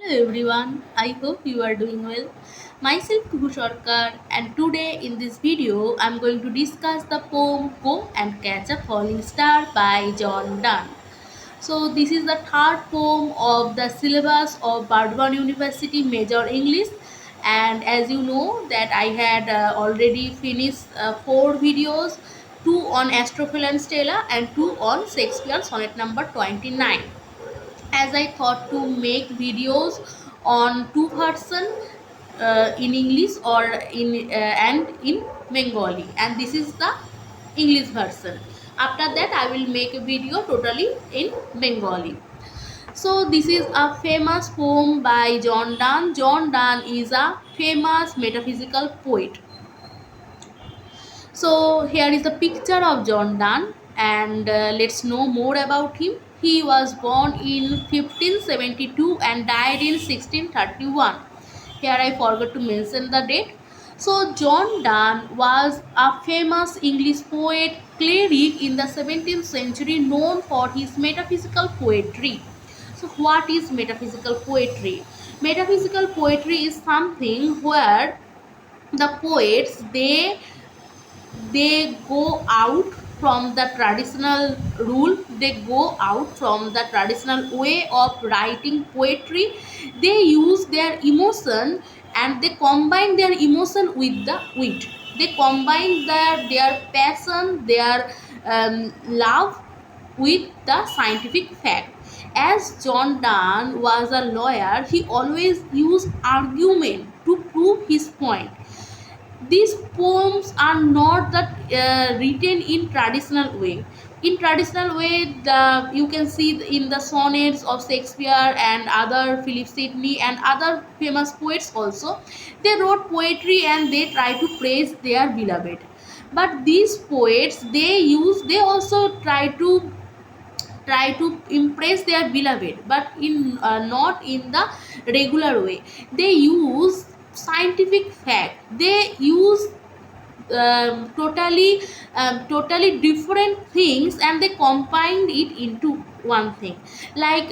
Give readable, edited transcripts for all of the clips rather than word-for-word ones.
everyone, I hope you are doing well. Myself Kuhu Sarkar, and today in this video I'm going to discuss the poem Go and Catch a Falling Star by John Donne. So this is the third poem of the syllabus of Bardwan University Major English, and as you know that I had already finished 4 videos, 2 on Astrophil and Stella and 2 on Shakespeare sonnet number 29, as I thought to make videos on two version, in English or in and in Bengali, and this is the English version. After that, I will make a video totally in Bengali. So this is a famous poem by John Donne. John Donne is a famous metaphysical poet. So here is the picture of John Donne, and let's know more about him. He was born in 1572 and died in 1631. Here I forgot to mention the date. So John Donne was a famous English poet, cleric in the 17th century, known for his metaphysical poetry. So what is metaphysical poetry? Metaphysical poetry is something where the poets they go out from the traditional rule, they go out from the traditional way of writing poetry. They use their emotion and they combine their emotion with the wit. They combine their passion, their love with the scientific fact. As John Donne was a lawyer, he always used argument to prove his point. These poems are not that written in traditional way. In traditional way, you can see in the sonnets of Shakespeare and other Philip Sidney and other famous poets also, they wrote poetry and they try to praise their beloved. But these poets, they also try to impress their beloved, but in not in the regular way. They use scientific fact, they use totally different things, and they combined it into one thing, like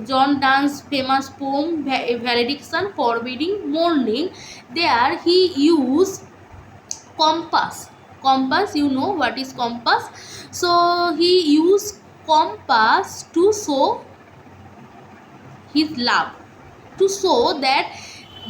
John Donne's famous poem Valediction Forbidding Mourning. There he used compass. Compass, you know what is compass. So he used compass to show his love, to show that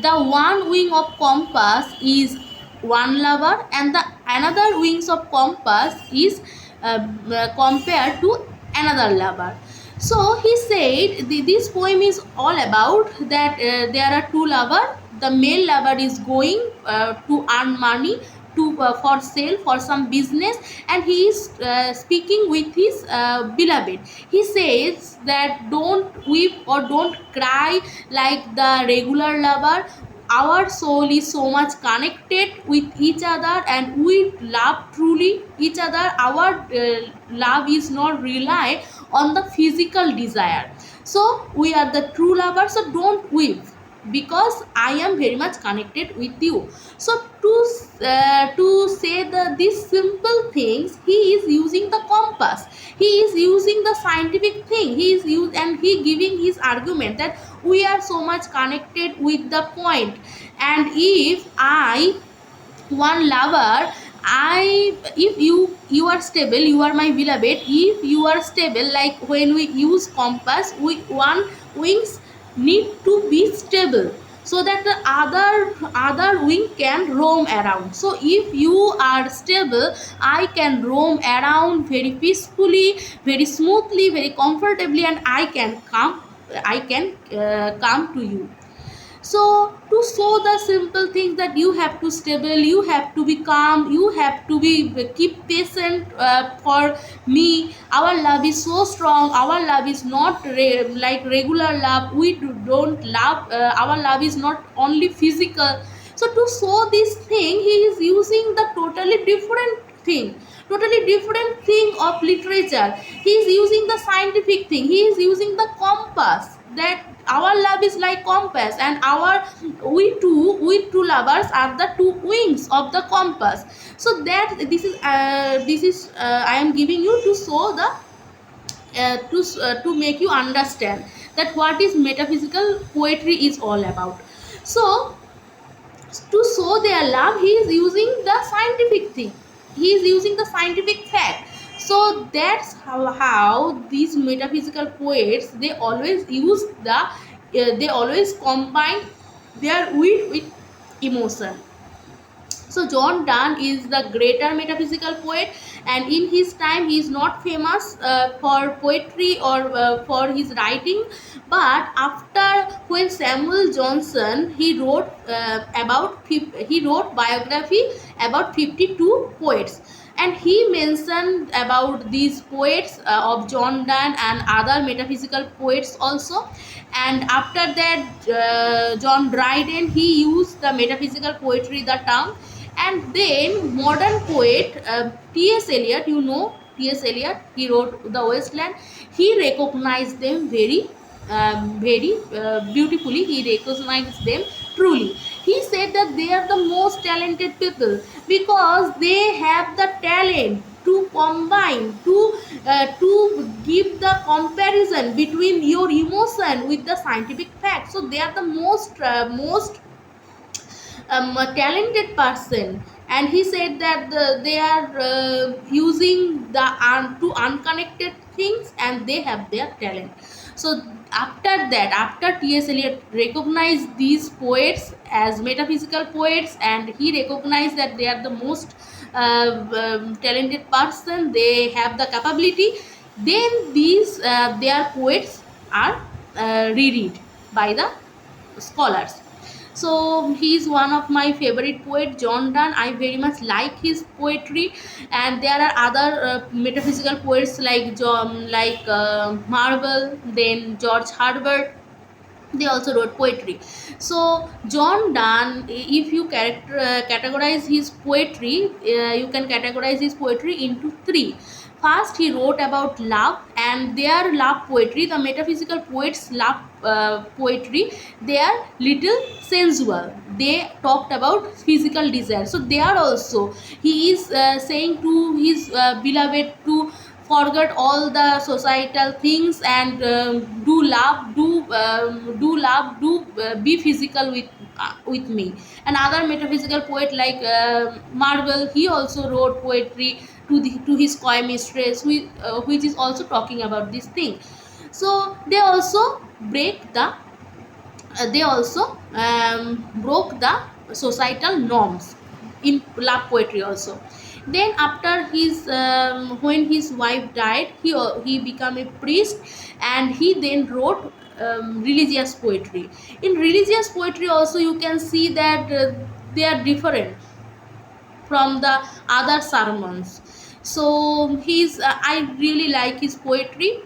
the one wing of compass is one lover and the another wings of compass is compared to another lover. So he said this poem is all about that there are two lovers. The male lover is going to earn money to for sale for some business, and he is speaking with his beloved. He says that don't weep or don't cry like the regular lover. Our soul is so much connected with each other and we love truly each other. Our love is not rely on the physical desire. So we are the true lovers, so don't weep because I am very much connected with you. So to say these simple things, he is using the compass, he is using the scientific thing, he is used and he giving his argument that we are so much connected with the point. And if I one lover, I if you are stable, you are my beloved, if you are stable, like when we use compass, we one wings need to be stable so that the other wing can roam around. So if you are stable, I can roam around very peacefully, very smoothly, very comfortably, and I can come to you. So to show the simple things that you have to stable, you have to be calm, you have to be keep patient for me. Our love is so strong, our love is not like regular love. We don't love, our love is not only physical. So to show this thing, he is using the totally different thing of literature. He is using the scientific thing, he is using the compass, that our love is like compass, and our we two lovers are the two wings of the compass. So that this is I am giving you to show the to make you understand that what is metaphysical poetry is all about. So to show their love, he is using the scientific thing, he is using the scientific fact. So that's how these metaphysical poets, they always use the they always combine their wit with emotion. So John Donne is the greater metaphysical poet, and in his time he is not famous for poetry or for his writing. But after, when Samuel Johnson, he wrote biography about 52 poets, and he mentioned about these poets of John Donne and other metaphysical poets also. And after that, John Dryden, he used the metaphysical poetry, the term. And then modern poet T.S. Eliot, you know T.S. Eliot, he wrote The Wasteland. He recognized them very beautifully. He recognized them truly. He said that they are the most talented people because they have the talent to combine, to give the comparison between your emotion with the scientific fact. So they are the most a talented person. And he said that they are using the two unconnected things, and they have their talent. So after that, after T.S. Eliot recognized these poets as metaphysical poets, and he recognized that they are the most talented person, they have the capability, then these their poets are reread by the scholars. So he is one of my favorite poet, John Donne. I very much like his poetry. And there are other metaphysical poets like Marvel, then George Herbert, they also wrote poetry. So John Donne, if you categorize his poetry, you can categorize his poetry into three. First, he wrote about love, and their love poetry, the metaphysical poets love poetry, they are little sensual, they talked about physical desire. So they are also, he is saying to his beloved to forget all the societal things and do be physical with me. Another metaphysical poet like Marvel, he also wrote poetry to his coy mistress, which is also talking about this thing. So they also they also broke the societal norms in love poetry also. Then after his when his wife died, he became a priest, and he then wrote religious poetry. In religious poetry also, you can see that they are different from the other sermons. So he's I really like his poetry.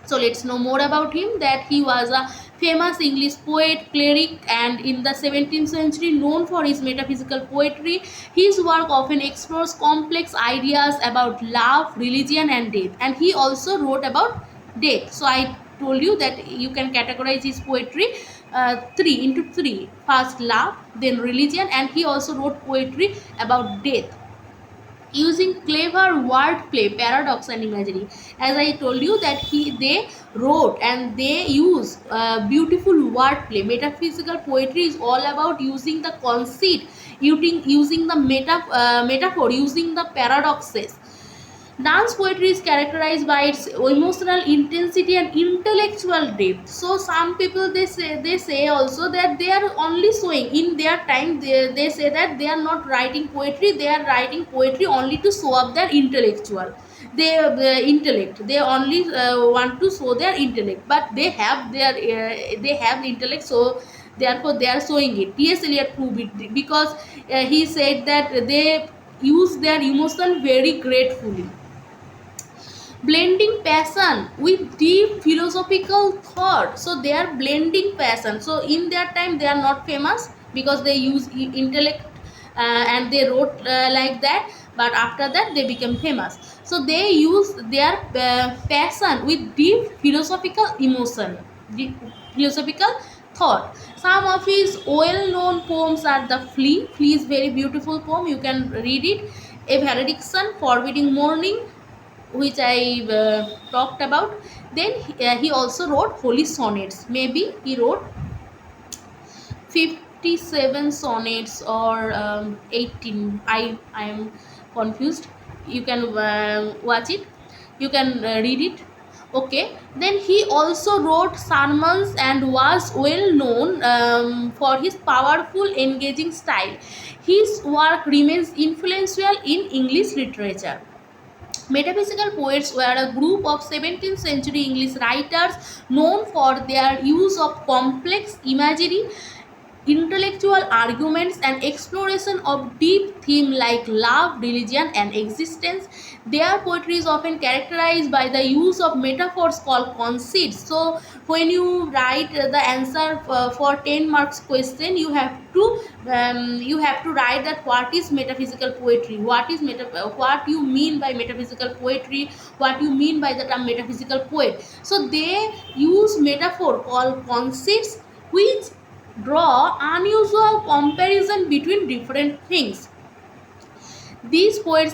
So let's know more about him. That he was a famous English poet, cleric, and in the 17th century known for his metaphysical poetry. His work often explores complex ideas about love, religion, and death. And he also wrote about death. So I told you that you can categorize his poetry into three. First love, then religion, and he also wrote poetry about death using clever wordplay, paradox, and imagery. As I told you that they wrote and they use beautiful wordplay. Metaphysical poetry is all about using the conceit, using the metaphor, using the paradoxes. Dance poetry is characterized by its emotional intensity and intellectual depth. So some people, they say also that they are only showing in their time. They say that they are not writing poetry. They are writing poetry only to show up their intellectual. Intellect. They only want to show their intellect, but they have the intellect. So therefore they are showing it. T.S. Eliot proved it because he said that they use their emotion very gratefully, blending passion with deep philosophical thought. So they are blending passion. So in their time they are not famous because they use intellect and they wrote like that. But after that they became famous. So they use their passion with deep philosophical emotion, deep philosophical thought. Some of his well-known poems are The Flea. Flea is very beautiful poem. You can read it. A Valediction, Forbidding Morning, which I talked about. Then he also wrote holy sonnets. Maybe he wrote 57 sonnets or 18. I am confused. You can watch it, you can read it. Okay, then he also wrote sermons and was well known for his powerful engaging style. His work remains influential in English literature. Metaphysical poets were a group of 17th century English writers known for their use of complex imagery, intellectual arguments, and exploration of deep themes like love, religion, and existence. Their poetry is often characterized by the use of metaphors called conceits. So, when you write the answer for 10 marks question, you have to write that what is metaphysical poetry, what you mean by metaphysical poetry, what you mean by the term metaphysical poet. So, they use metaphor called conceits, which draw unusual comparison between different things. These poets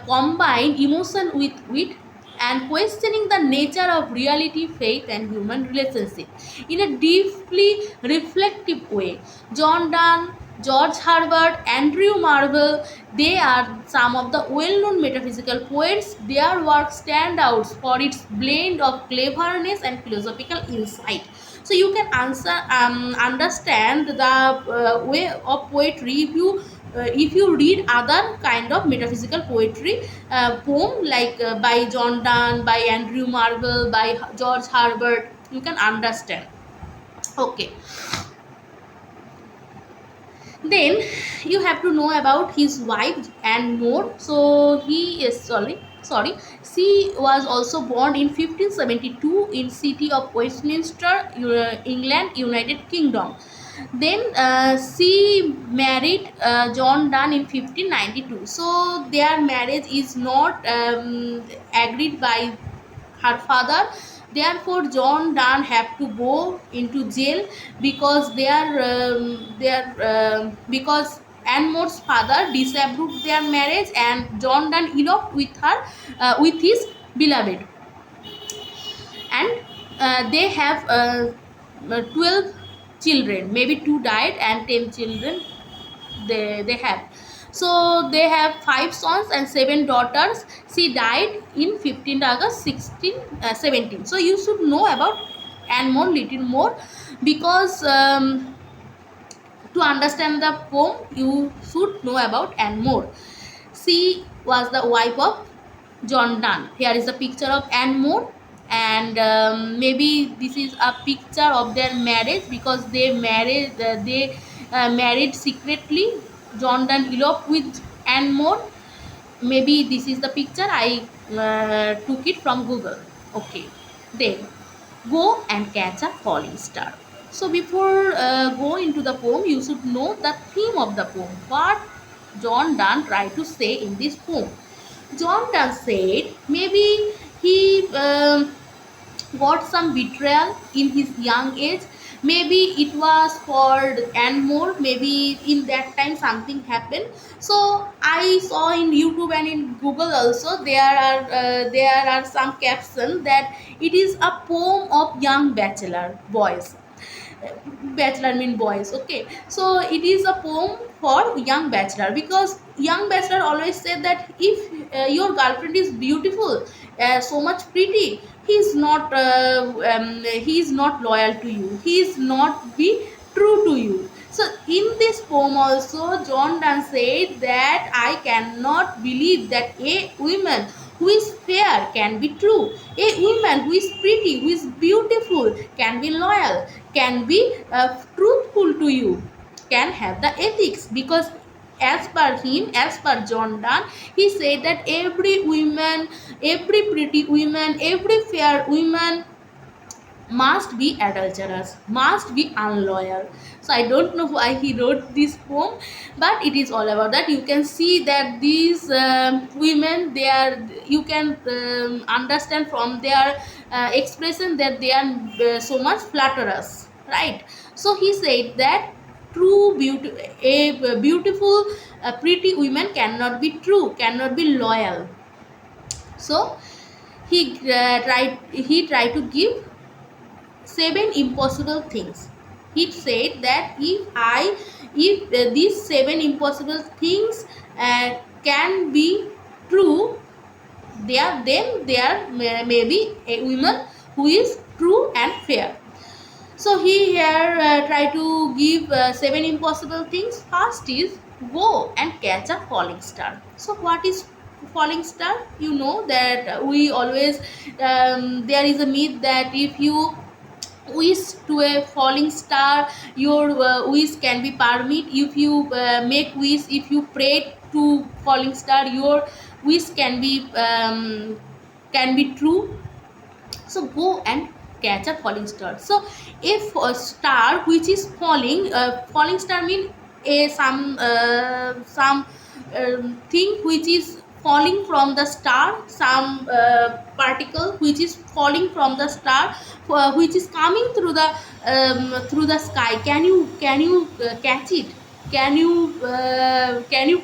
combine emotion with wit and questioning the nature of reality, faith, and human relationship in a deeply reflective way. John Donne, George Herbert, Andrew Marvell, they are some of the well-known metaphysical poets. Their work stand out for its blend of cleverness and philosophical insight. So you can understand the way of poetry if you read other kind of metaphysical poetry poem like by John Donne, by Andrew Marvell, by George Herbert, you can understand. Okay, then you have to know about his wife and more. So he is sorry, she was also born in 1572 in city of Westminster, England, United Kingdom. Then she married John Donne in 1592. So their marriage is not agreed by her father. Therefore John Donne have to go into jail because because Anne-Moore's father disapproved their marriage, and John Donne eloped with her with his beloved. And they have 12 children, maybe 2 died and 10 children they have. So they have 5 sons and 7 daughters. She died in 15th August 1617. So you should know about and more little more, because to understand the poem you should know about and more. She was the wife of John Donne. Here is a picture of Anne Moore, and maybe this is a picture of their marriage because they married secretly. John Donne eloped with Anne Moore. Maybe this is the picture. I took it from Google. Okay, then go and catch a falling star. So before go into the poem, you should know the theme of the poem. What John Donne tried to say in this poem. John Donne said maybe he got some betrayal in his young age. Maybe it was for Anmore. Maybe in that time something happened. So I saw in YouTube and in Google also there are some captions that it is a poem of young bachelor boys. Bachelor mean boys. Okay, so it is a poem for young bachelor, because young bachelor always say that if your girlfriend is beautiful, so much pretty, he is not loyal to you, he is not be true to you. So in this poem also John Donne said that I cannot believe that a woman who is fair can be true, a woman who is pretty, who is beautiful, can be loyal, can be truthful to you, can have the ethics. Because as per him, as per John Donne, he said that every woman, every pretty woman, every fair woman must be adulterous, must be unloyal. So I don't know why he wrote this poem, but it is all about that. You can see that these women, they are, you can understand from their expression that they are so much flatterous, right? So he said that true beauty, a beautiful pretty women cannot be true, cannot be loyal. So he tried to give 7 impossible things. He said that if these 7 impossible things can be true, there may be a woman who is true and fair. So he here try to give 7 impossible things. First is go and catch a falling star. So what is falling star? You know that we always there is a myth that if you wish to a falling star, your wish can be permit. If you make wish, if you pray to falling star, your wish can be true. So go and catch a falling star. So if a star which is falling star mean a some thing which is falling from the star, some particle which is falling from the star, which is coming through the sky. Can you catch it? Can you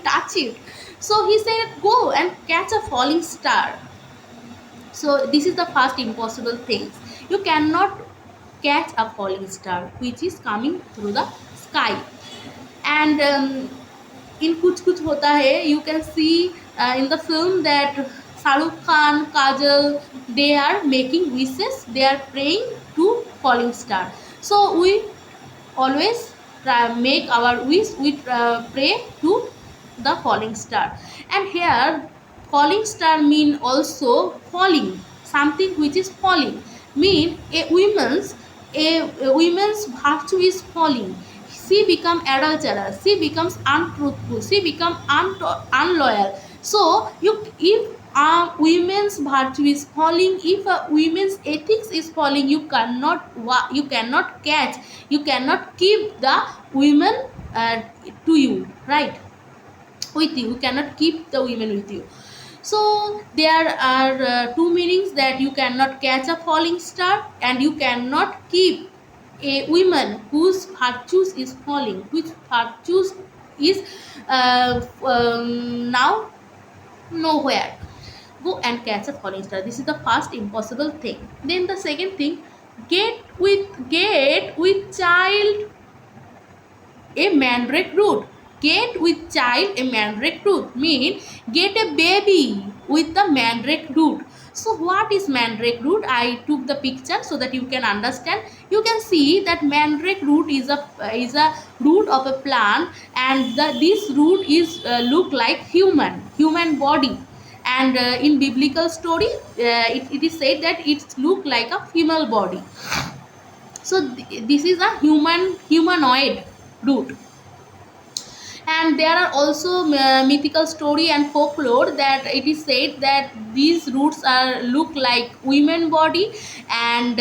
touch it? So he said go and catch a falling star. So this is the first impossible thing. You cannot catch a falling star which is coming through the sky. And in Kuch Kuch Hota Hai, you can see in the film that Shahrukh Khan, Kajal, they are making wishes. They are praying to falling star. So we always make our wish. We pray to the falling star. And here falling star mean also falling, something which is falling, mean a woman's virtue is falling. She become adulterous, she becomes untruthful, she become unloyal. So if a women's virtue is falling, if a women's ethics is falling, you cannot catch, you cannot keep the women to you, right, with you cannot keep the women with you. So there are two meanings, that you cannot catch a falling star and you cannot keep a woman whose virtues is falling, which virtues is now nowhere. Go and catch a falling star. This is the first impossible thing. Then the second thing, get with child a mandrake root. Get with child a mandrake root mean get a baby with the mandrake root. So what is mandrake root? I took the picture so that you can understand. You can see that mandrake root is a root of a plant, and this root is look like human body. And in biblical story, it is said that it look like a female body. So this is a humanoid root. And there are also mythical story and folklore that it is said that these roots are look like women body, and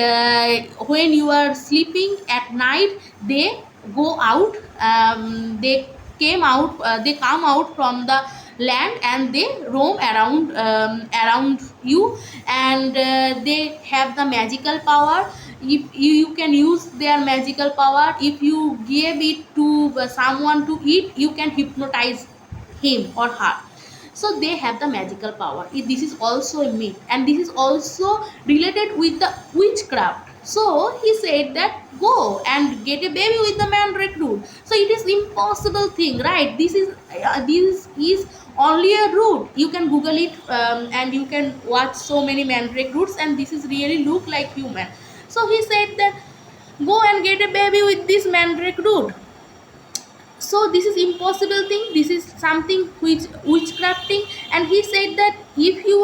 when you are sleeping at night, they go out, they come out from the land and they roam around you, and they have the magical power. If you can use their magical power, if you give it to someone to eat, you can hypnotize him or her. So they have the magical power. This is also a myth, and this is also related with the witchcraft. So he said that go and get a baby with the mandrake root. So it is impossible thing, right? This is only a root. You can google it, and you can watch so many mandrake roots, and this is really look like human. So he said that go and get a baby with this mandrake root. So this is impossible thing, this is something which witchcrafting. And he said that if you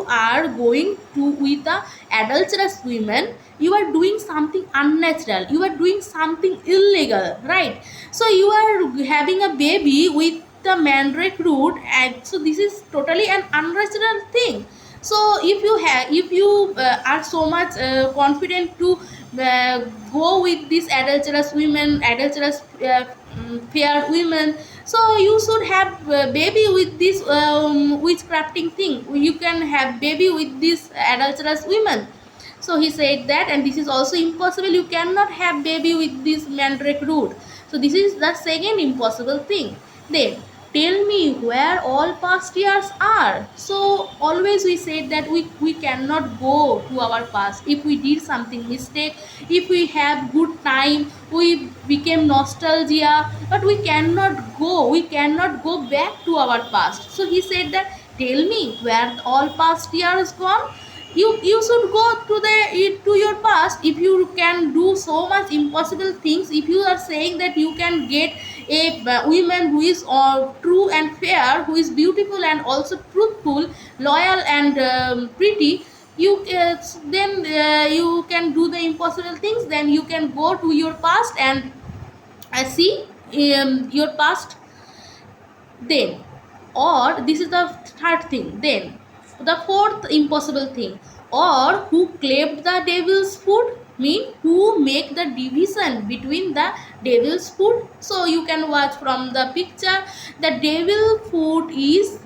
are going to with the adulterous women, you are doing something unnatural, you are doing something illegal, right? So you are having a baby with the mandrake root, and so this is totally an unnatural thing. So if you are so much confident to go with these adulterous fair women, so you should have baby with this witchcrafting thing. You can have baby with this adulterous women. So he said that, and this is also impossible, you cannot have baby with this mandrake root. So this is the second impossible thing. Then tell me where all past years are. So always we said that we cannot go to our past. If we did something mistake, if we have good time, we became nostalgia, but we cannot go back to our past. So he said that, tell me where all past years gone. You should go to your past. If you can do so much impossible things, if you are saying that you can get a woman who is true and fair, who is beautiful and also truthful, loyal and pretty, you then you can do the impossible things. Then you can go to your past and see your past. Then, or this is the third thing. Then the fourth impossible thing, or who claimed the devil's food, mean who make the division between the devil's food. So you can watch from the picture, the devil food is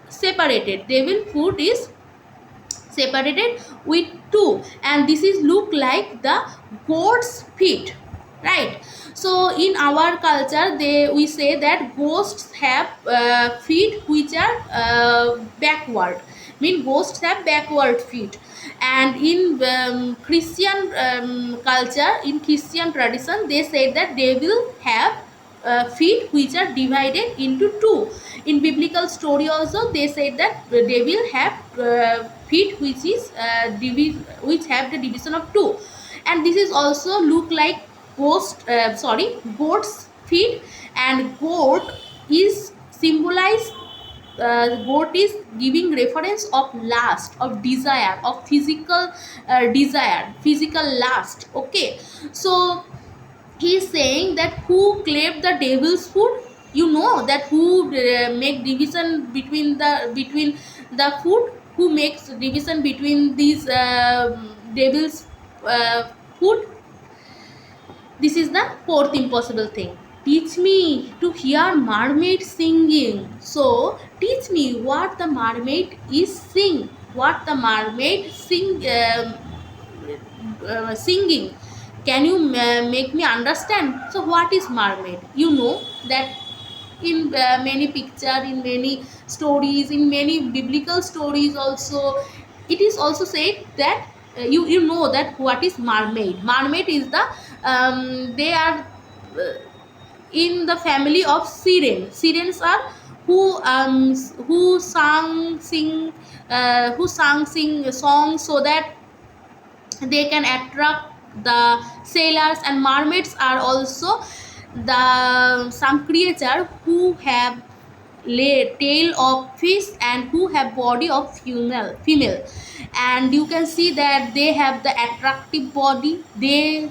separated, devil food is separated with two, and this is look like the goat's feet, right? So in our culture, we say that ghosts have feet which are backward, mean ghosts have backward feet. And in Christian culture, in Christian tradition, they say that they will have feet which are divided into two. In biblical story also, they say that they will have feet which is which have the division of two. And this is also look like goat's feet. And goat is symbolized, goat is giving reference of lust, of desire, of physical desire, physical lust. Okay, so he is saying that who claimed the devil's food. You know that who make division between the food, who makes division between these devil's food. This is the fourth impossible thing. Teach me to hear mermaid singing. So teach me what the mermaid is sing. What the mermaid singing. Can you make me understand? So what is mermaid? You know that in many picture, in many stories, in many biblical stories also, it is also said that you know that what is mermaid. Mermaid is the they are in the family of siren. Sirens are who sing songs so that they can attract the sailors. And mermaids are also the some creature who have tail of fish and who have body of female. And you can see that they have the attractive body. They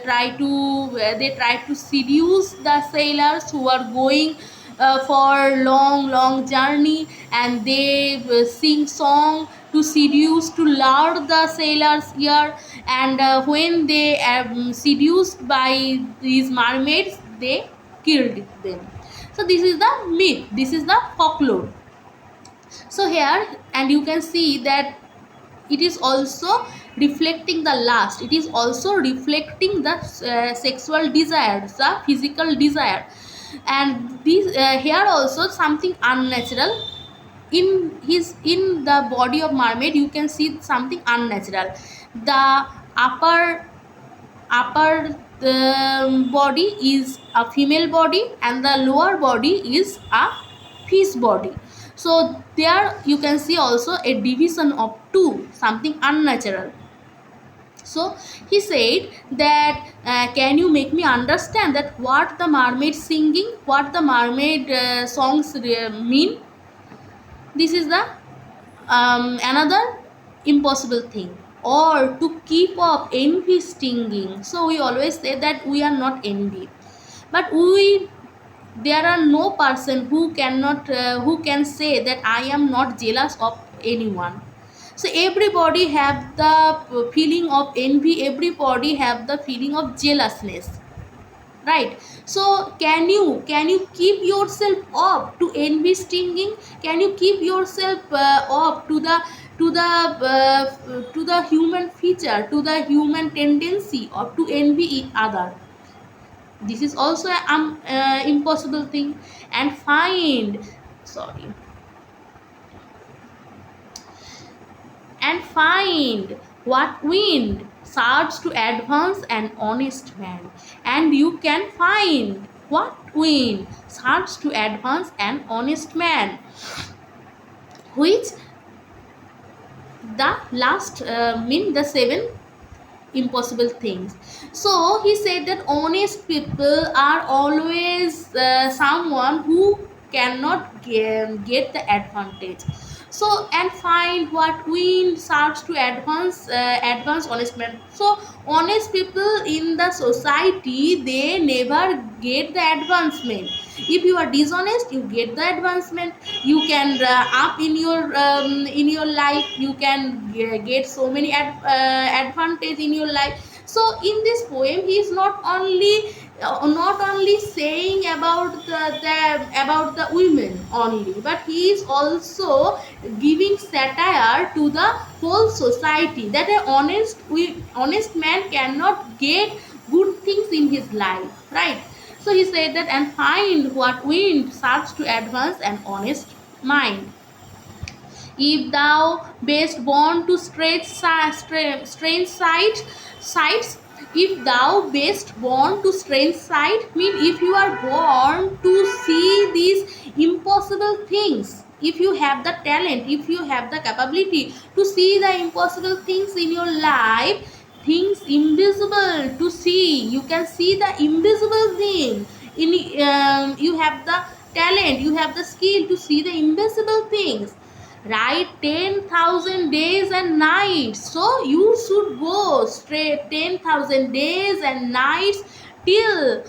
try to seduce the sailors who are going for long journey, and they sing song to seduce, to lure the sailors ear. And when they are seduced by these mermaids, they killed them. So this is the myth, this is the folklore. So here, and you can see that it is also reflecting the lust, it is also reflecting the sexual desire, the physical desire. And this here also something unnatural in the body of mermaid. You can see something unnatural. The upper body is a female body, and the lower body is a fish body. So there you can see also a division of two, something unnatural. So he said that can you make me understand that what the mermaid singing, what the mermaid songs mean. This is the another impossible thing. Or to keep up envy stinging. So we always say that we are not envy, but there are no person who can say that I am not jealous of anyone. So everybody have the feeling of envy, everybody have the feeling of jealousness, right? So can you keep yourself up to envy stinging? Can you keep yourself up to the human feature, to the human tendency of to envy each other? This is also an impossible thing. And find, sorry, and find what wind serves to advance an honest man. And you can find what wind serves to advance an honest man, which the last mean the seven impossible things. So he said that honest people are always someone who cannot get the advantage. So and find what wind serves to advance honest men. So honest people in the society, they never get the advancement. If you are dishonest, you get the advancement. You can up in your life, you can get so many advantage in your life. So in this poem, he is not only saying about the women only, but he is also giving satire to the whole society, that a honest man cannot get good things in his life, right? So he said that, and find what wind serves to advance an honest mind. If thou best born to strange sights, if thou best born to strange sight, mean if you are born to see these impossible things, if you have the talent, if you have the capability to see the impossible things in your life, things invisible to see, you can see the invisible thing in, you have the talent, you have the skill to see the invisible things, right? 10,000 days and nights. So you should go straight 10,000 days and nights till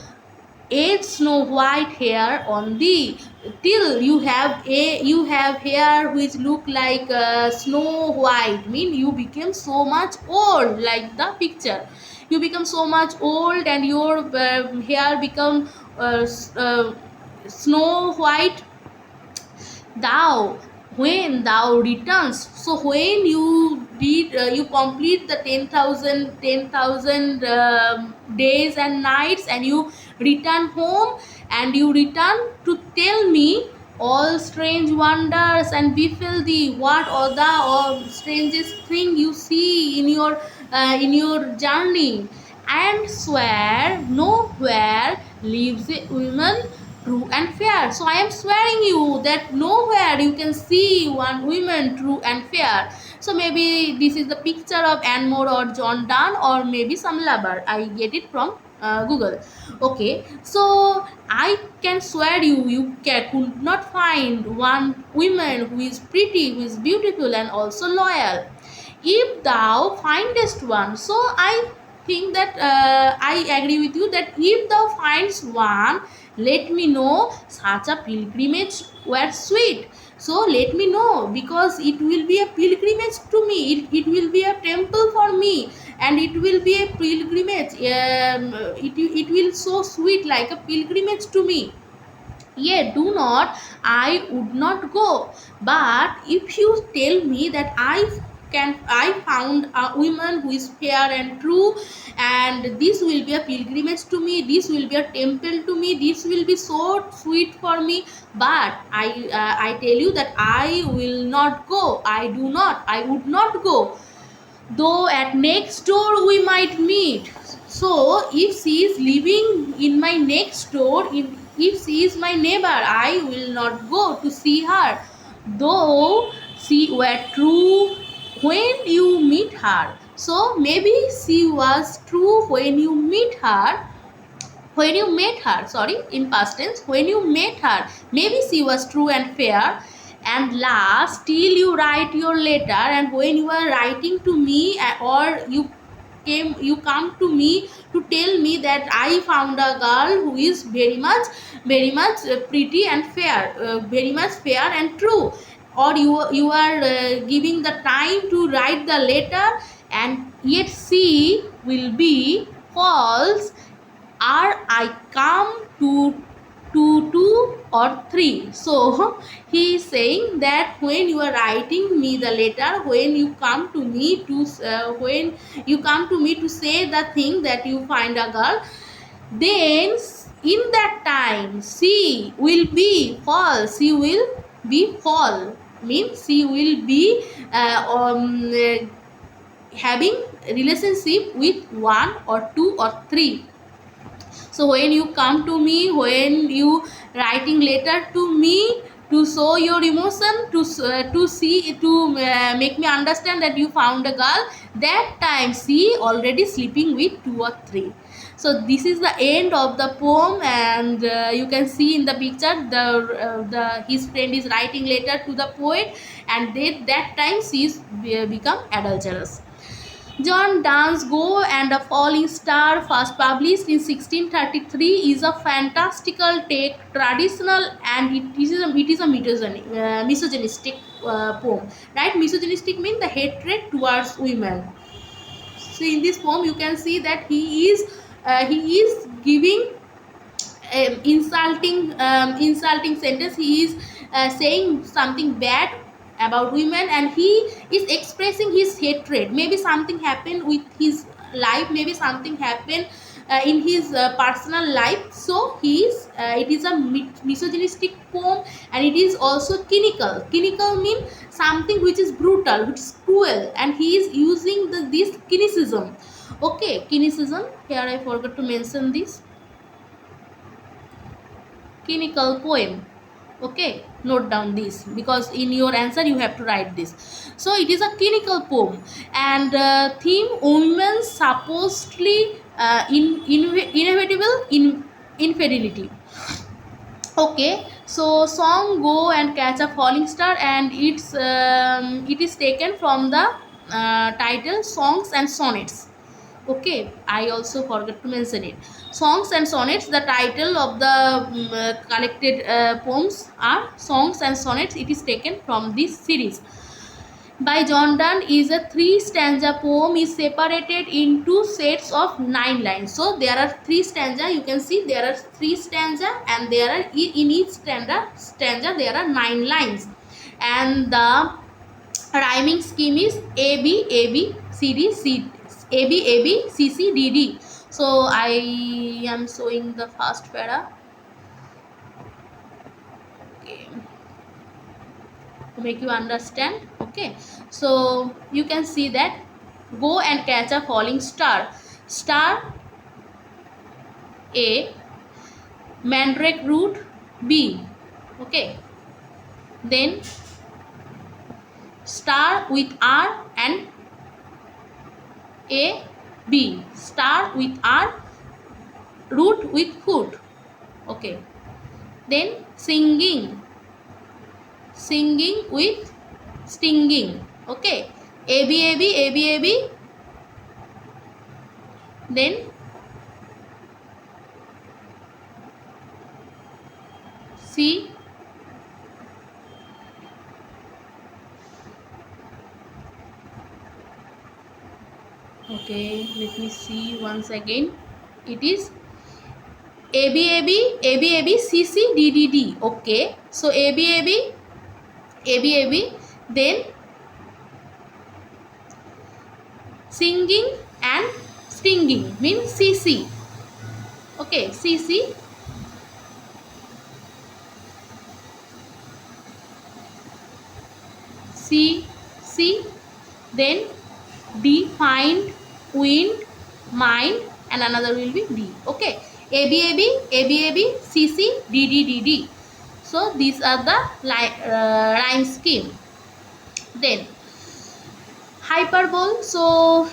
age snow white hair on thee, till you have hair which look like snow white, mean you became so much old, like the picture, you become so much old and your hair become snow white. Thou, when thou returns, so when you did you complete the 10,000 days and nights, and you return home, and you return to tell me all strange wonders and befell thee, what other or strangest thing you see in your journey, and swear nowhere lives a woman true and fair. So I am swearing you that nowhere you can see one woman true and fair. So maybe this is the picture of Anne Moore or John Donne, or maybe some lover. I get it from Google. Okay, so I can swear you could not find one woman who is pretty, who is beautiful, and also loyal. If thou findest one, so I think that I agree with you that if thou finds one, let me know, such a pilgrimage were sweet. So let me know, because it will be a pilgrimage to me, it will be a temple for me, and it will be a pilgrimage, it will so sweet like a pilgrimage to me. Yet do not, I would not go. But if you tell me that I found a woman who is fair and true, and this will be a pilgrimage to me, this will be a temple to me, this will be so sweet for me, but I tell you that I will not go, I would not go, though at next door we might meet. So if she is living in my next door, if she is my neighbor, I will not go to see her, though she were true when you meet her. So maybe she was true when you meet her, when you met her, sorry, in past tense, when you met her, maybe she was true and fair. And last, till you write your letter, and when you are writing to me, or you come to me to tell me that I found a girl who is very much pretty and fair, very much fair and true, or you are giving the time to write the letter, and yet she will be false, are I come to 2 or 3. So he is saying that when you are writing me the letter, when you come to me to say the thing that you find a girl, then in that time she will be fall, she will be fall, means she will be having relationship with one or two or three. So when you come to me, when you writing letter to me to show your emotion, to see, to make me understand that you found a girl, that time she already sleeping with two or three. So this is the end of the poem, and you can see in the picture the his friend is writing letter to the poet, and that time she is become adulterous. John Donne's Go and a Falling Star, first published in 1633, is a fantastical take, traditional, and it is a misogynistic poem. Right? Misogynistic means the hatred towards women. So in this poem, you can see that he is giving insulting sentence. He is saying something bad about women, and he is expressing his hatred. Maybe something happened with his life, maybe something happened in his personal life. So he is it is a misogynistic poem, and it is also cynical. Cynical means something which is brutal, which is cruel, and he is using this cynicism. Okay, cynicism, here I forgot to mention this, clinical poem. Okay, note down this, because in your answer you have to write this. So it is a clinical poem, and theme women supposedly inevitable infidelity. Okay, so song Go and Catch a Falling Star, and it is taken from the title Songs and Sonnets. Okay, I also forgot to mention it. Songs and Sonnets, the title of the collected poems are Songs and Sonnets. It is taken from this series by John Donne. Is a three stanza poem, is separated into sets of 9 lines. So there are 3 stanza, you can see there are 3 stanza, and there are in each stanza there are 9 lines, and the rhyming scheme is A B A B C D C A B A B C C D D. So I am showing the first para. Okay, to make you understand. Okay, so you can see that Go and Catch a Falling Star. Star A, mandrake root B. Okay, then star with R and A B, star with R, root with foot. Okay, then singing with stinging. Okay, A B A B A B A B, then C okay, let me see once again. It is A B A B A B A B C C D D D. Okay, so A B A B A B A B, then singing and stinging means C C. Okay, C C, C C, then D, find, wind, mind, and another will be D. Okay, A B A B A B A B C C D D D D. So these are the rhyme scheme. Then hyperbole. So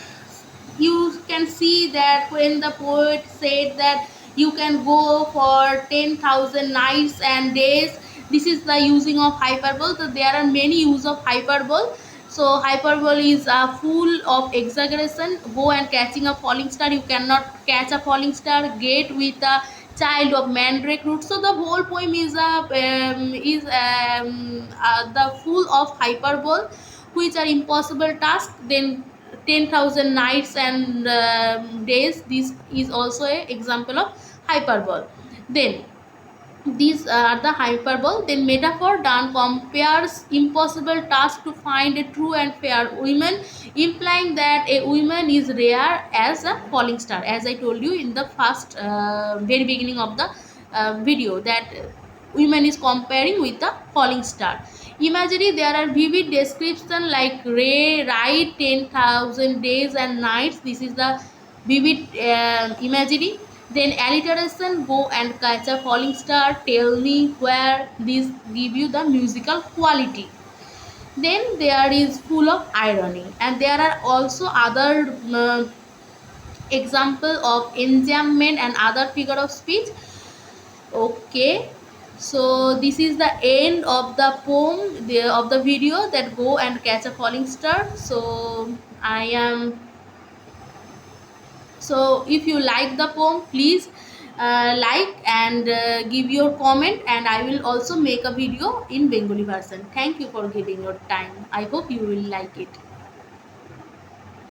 you can see that when the poet said that you can go for 10,000 nights and days, this is the using of hyperbole. So there are many use of hyperbole. So hyperbole is full of exaggeration. Go and catching a falling star, you cannot catch a falling star. Get with a child of mandrake root. So the whole poem is the full of hyperbole, which are impossible tasks. Then 10,000 nights and days, this is also an example of hyperbole. Then These are the hyperbole. Then metaphor, Donne compares impossible task to find a true and fair woman, implying that a woman is rare as a falling star. As I told you in the first very beginning of the video, that women is comparing with the falling star. Imagery, there are vivid description like Ray ride 10,000 days and nights. This is the vivid imagery. Then alliteration, go and catch a falling star, tell me where. These give you the musical quality. Then there is full of irony, and there are also other example of enjambment and other figure of speech. Okay, so this is the end of the poem, of the video, that go and catch a falling star. So I am, so if you like the poem, please like and give your comment, and I will also make a video in Bengali version. Thank you for giving your time. I hope you will like it.